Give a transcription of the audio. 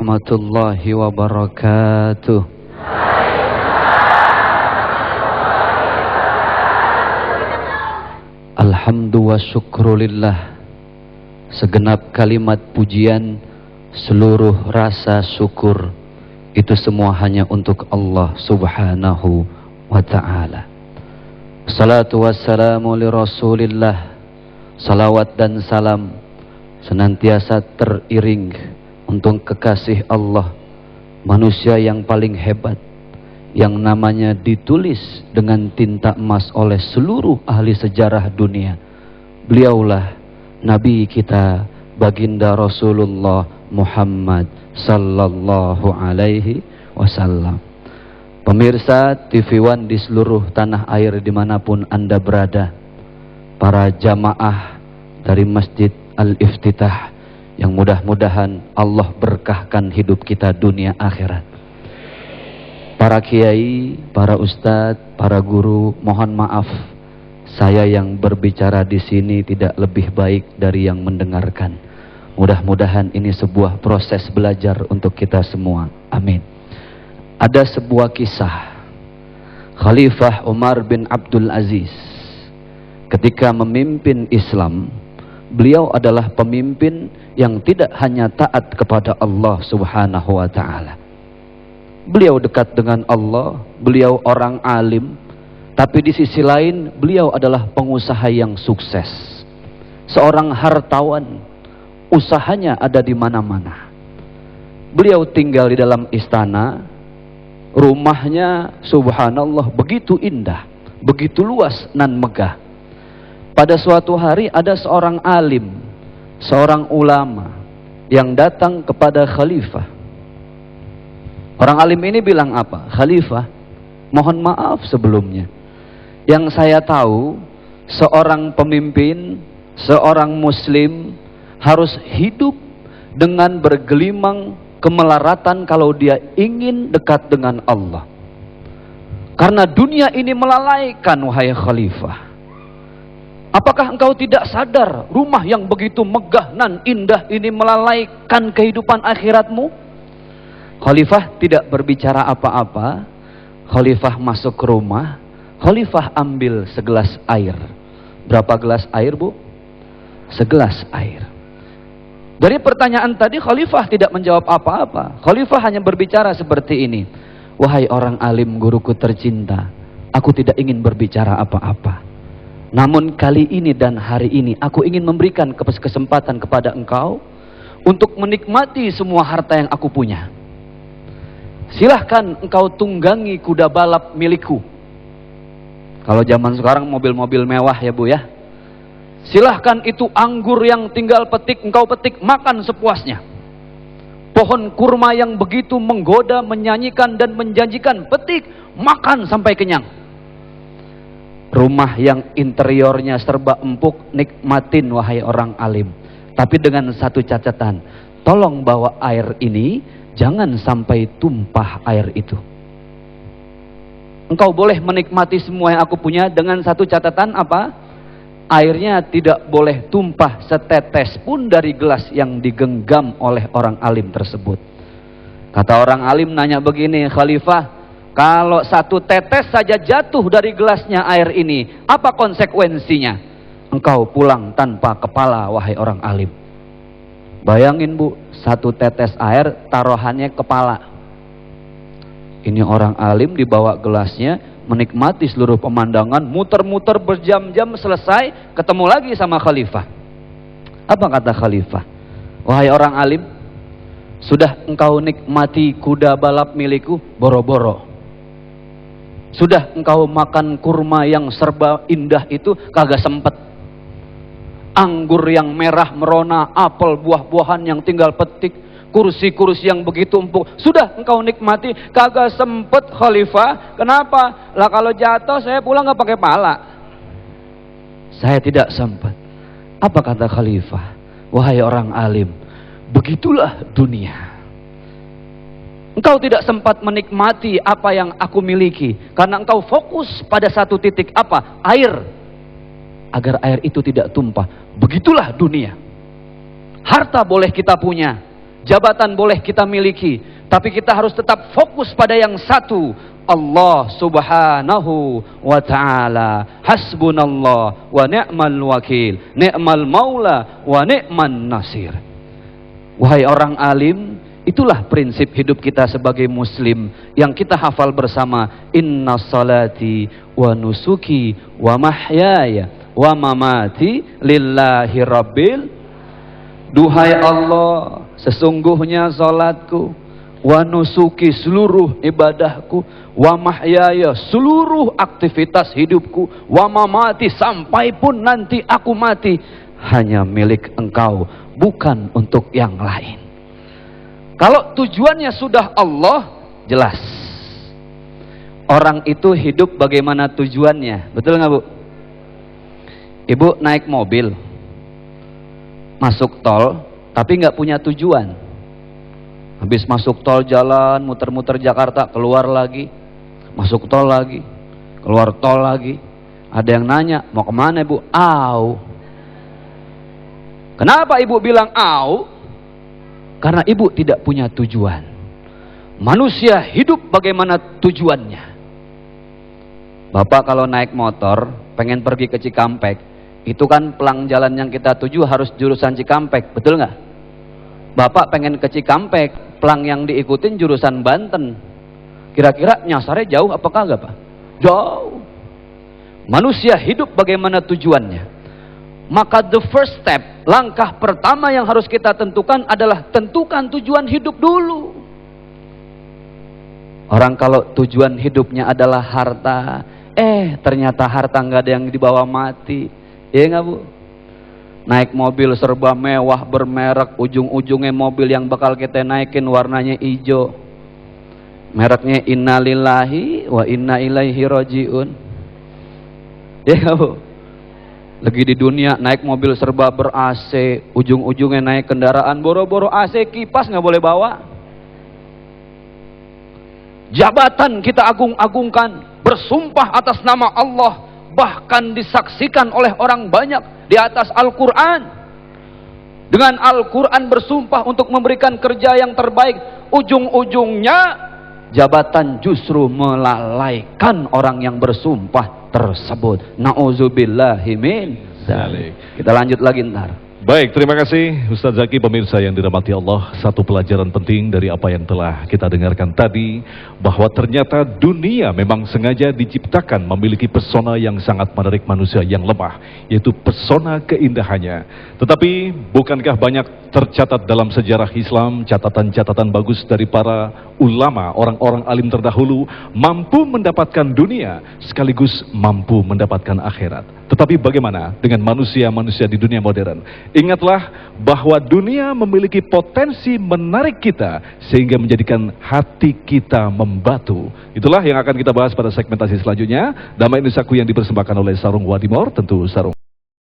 warahmatullahi wabarakatuh. Alhamdulillah wa syukrulillah. Segenap kalimat pujian, seluruh rasa syukur, itu semua hanya untuk Allah subhanahu wa ta'ala. Salatu wassalamu li rasulillah. Salawat dan salam senantiasa teriring untuk kekasih Allah, manusia yang paling hebat, yang namanya ditulis dengan tinta emas oleh seluruh ahli sejarah dunia. Beliaulah Nabi kita, baginda Rasulullah Muhammad sallallahu alaihi wasallam. Pemirsa TV One di seluruh tanah air dimanapun Anda berada, para jamaah dari Masjid Al-Iftitah, yang mudah-mudahan Allah berkahkan hidup kita dunia akhirat. Para kiai, para ustadz, para guru, mohon maaf, saya yang berbicara di sini tidak lebih baik dari yang mendengarkan. Mudah-mudahan ini sebuah proses belajar untuk kita semua. Amin. Ada sebuah kisah Khalifah Umar bin Abdul Aziz ketika memimpin Islam. Beliau adalah pemimpin yang tidak hanya taat kepada Allah subhanahu wa ta'ala. Beliau dekat dengan Allah, beliau orang alim, tapi di sisi lain beliau adalah pengusaha yang sukses. Seorang hartawan, usahanya ada di mana-mana. Beliau tinggal di dalam istana, rumahnya subhanallah begitu indah, begitu luas nan megah. Pada suatu hari ada seorang alim, seorang ulama yang datang kepada khalifah. Orang alim ini bilang apa? Khalifah, mohon maaf sebelumnya. Yang saya tahu, seorang pemimpin, seorang muslim harus hidup dengan bergelimang kemelaratan kalau dia ingin dekat dengan Allah. Karena dunia ini melalaikan, wahai khalifah. Apakah engkau tidak sadar rumah yang begitu megah nan indah ini melalaikan kehidupan akhiratmu? Khalifah tidak berbicara apa-apa. Khalifah masuk ke rumah. Khalifah ambil segelas air. Berapa gelas air, Bu? Segelas air. Dari pertanyaan tadi Khalifah tidak menjawab apa-apa. Khalifah hanya berbicara seperti ini. Wahai orang alim, guruku tercinta, aku tidak ingin berbicara apa-apa. Namun kali ini dan hari ini aku ingin memberikan kesempatan kepada engkau untuk menikmati semua harta yang aku punya. Silahkan engkau tunggangi kuda balap milikku. Kalau zaman sekarang mobil-mobil mewah ya Bu ya. Silahkan itu anggur yang tinggal petik, engkau petik, makan sepuasnya. Pohon kurma yang begitu menggoda, menyanyikan dan menjanjikan, petik, makan sampai kenyang. Rumah yang interiornya serba empuk, nikmatin wahai orang alim. Tapi dengan satu catatan, tolong bawa air ini, jangan sampai tumpah air itu. Engkau boleh menikmati semua yang aku punya dengan satu catatan apa? Airnya tidak boleh tumpah setetes pun dari gelas yang digenggam oleh orang alim tersebut. Kata orang alim nanya begini, Khalifah, kalau satu tetes saja jatuh dari gelasnya air ini, apa konsekuensinya? Engkau pulang tanpa kepala, wahai orang alim. Bayangin Bu, satu tetes air taruhannya kepala. Ini orang alim dibawa gelasnya, menikmati seluruh pemandangan, muter-muter berjam-jam, selesai, ketemu lagi sama khalifah. Apa kata khalifah? Wahai orang alim, sudah engkau nikmati kuda balap milikku? Boro-boro. Sudah engkau makan kurma yang serba indah itu? Kagak sempet. Anggur yang merah merona, apel, buah-buahan yang tinggal petik, kursi-kursi yang begitu empuk, sudah engkau nikmati? Kagak sempet khalifah. Kenapa? Lah kalau jatuh saya pulang gak pakai pala. Saya tidak sempat. Apa kata khalifah? Wahai orang alim, begitulah dunia. Engkau tidak sempat menikmati apa yang aku miliki karena engkau fokus pada satu titik apa? Air. Agar air itu tidak tumpah. Begitulah dunia. Harta boleh kita punya, jabatan boleh kita miliki, tapi kita harus tetap fokus pada yang satu, Allah subhanahu wa ta'ala. Hasbunallah wa ni'mal wakil, ni'mal maula wa ni'man nasir. Wahai orang alim, itulah prinsip hidup kita sebagai muslim yang kita hafal bersama. Inna salati wa nusuki wa mahyaya wa mamati lillahi rabbil. Duhai Allah, sesungguhnya salatku, wa nusuki seluruh ibadahku, wa mahyaya seluruh aktivitas hidupku, wa mamati sampai pun nanti aku mati, hanya milik Engkau, bukan untuk yang lain. Kalau tujuannya sudah Allah, jelas orang itu hidup bagaimana tujuannya. Betul nggak, Bu? Ibu naik mobil masuk tol tapi nggak punya tujuan. Habis masuk tol jalan muter-muter Jakarta, keluar lagi, masuk tol lagi, keluar tol lagi. Ada yang nanya, mau kemana Bu? Au. Kenapa ibu bilang au? Karena ibu tidak punya tujuan. Manusia hidup bagaimana tujuannya. Bapak kalau naik motor pengen pergi ke Cikampek, itu kan pelang jalan yang kita tuju harus jurusan Cikampek, betul nggak? Bapak pengen ke Cikampek, pelang yang diikutin jurusan Banten. Kira-kira nyasarnya jauh apa kagak, Pak? Jauh. Manusia hidup bagaimana tujuannya. Maka the first step, langkah pertama yang harus kita tentukan adalah tentukan tujuan hidup dulu. Orang kalau tujuan hidupnya adalah harta, ternyata harta nggak ada yang dibawa mati. Iya nggak, Bu? Naik mobil serba mewah bermerek, ujung-ujungnya mobil yang bakal kita naikin warnanya hijau, mereknya innalillahi wa inna ilaihi rajiun. Iya nggak, Bu? Lagi di dunia naik mobil serba ber AC, ujung-ujungnya naik kendaraan boro-boro AC, kipas nggak boleh bawa. Jabatan kita agung-agungkan, bersumpah atas nama Allah, bahkan disaksikan oleh orang banyak di atas Al-Quran. Dengan Al-Quran bersumpah untuk memberikan kerja yang terbaik, ujung-ujungnya jabatan justru melalaikan orang yang bersumpah tersebut. Na'udzubillahi min dzalik. Kita lanjut lagi ntar. Baik, terima kasih Ustaz Zaki. Pemirsa yang dirahmati Allah, satu pelajaran penting dari apa yang telah kita dengarkan tadi, bahwa ternyata dunia memang sengaja diciptakan memiliki pesona yang sangat menarik manusia yang lemah, yaitu pesona keindahannya. Tetapi bukankah banyak tercatat dalam sejarah Islam catatan-catatan bagus dari para ulama, orang-orang alim terdahulu, mampu mendapatkan dunia sekaligus mampu mendapatkan akhirat. Tetapi bagaimana dengan manusia-manusia di dunia modern? Ingatlah bahwa dunia memiliki potensi menarik kita sehingga menjadikan hati kita membatu. Itulah yang akan kita bahas pada segmentasi selanjutnya. Damai Nusaku yang dipersembahkan oleh Sarung Wadimor, tentu Sarung